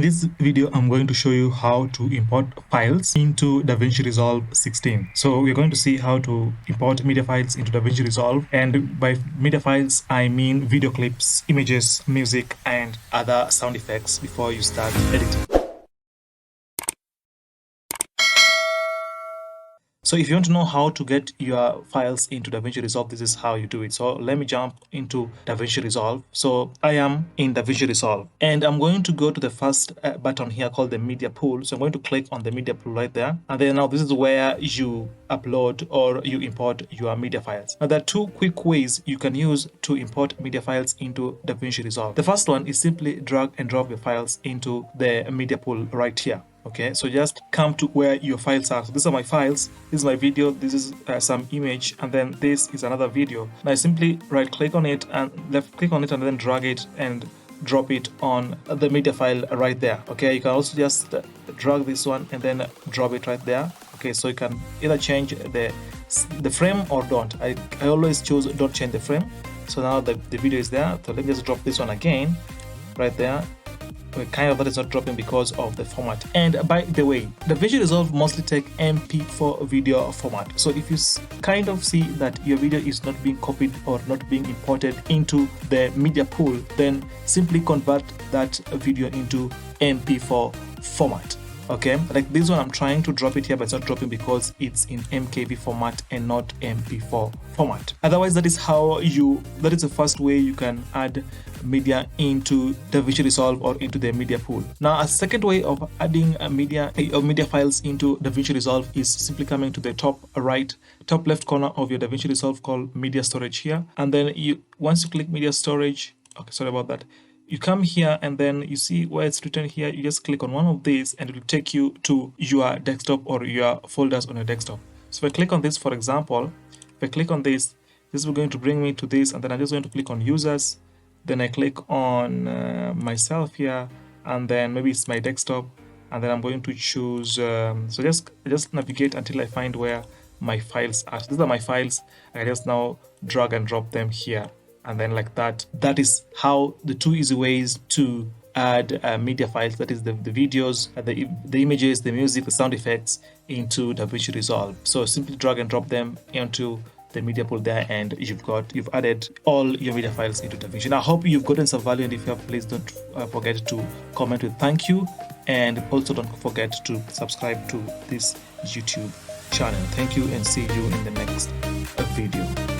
this video, I'm going to show you how to import files into Davinci Resolve 16. So we're going to see how to import media files into Davinci Resolve. And by media files, I mean video clips, images, music, and other sound effects before you start editing. So if you want to know how to get your files into Davinci Resolve, this is how you do it. So let me jump into Davinci Resolve. So I am in Davinci Resolve and I'm going to go to the first button here called the media pool. So I'm going to click on the media pool right there. And then now this is where you upload or you import your media files. Now there are two quick ways you can use to import media files into Davinci Resolve. The first one is simply drag and drop your files into the media pool right here. Okay, so just come to where your files are. So these are my files, this is my video, this is some image, and then this is another video. Now I simply right click on it and left click on it and then drag it and drop it on the media file right there. Okay, you can also just drag this one and then drop it right there. Okay, so you can either change the frame or don't. I always choose don't change the frame. So now the video is there. So let me just drop this one again right there. Kind of that is not dropping because of the format. And by the way, Davinci Resolve mostly take MP4 video format. So if you kind of see that your video is not being copied or not being imported into the media pool, then simply convert that video into MP4 format. Okay, like this one, I'm trying to drop it here, but it's not dropping because it's in MKV format and not MP4 format. Otherwise, that is the first way you can add media into Davinci Resolve or into the media pool. Now, a second way of adding media files into Davinci Resolve is simply coming to the top left corner of your Davinci Resolve called media storage here. And then once you click media storage, okay, sorry about that. You come here and then you see where it's written here, you just click on one of these and it will take you to your desktop or your folders on your desktop. So if I click on this, for example, if I click on this is going to bring me to this, and then I'm just going to click on users. Then I click on myself here, and then maybe it's my desktop, and then I'm going to choose, so just navigate until I find where my files are. So these are my files. I just now drag and drop them here. And then like that is how the two easy ways to add media files, that is the videos, the images, the music, the sound effects into Davinci Resolve. So simply drag and drop them into the media pool there, and you've added all your media files into Davinci. Now I hope you've gotten some value, and if you have, please don't forget to comment with thank you, and also don't forget to subscribe to this YouTube channel. Thank you and see you in the next video.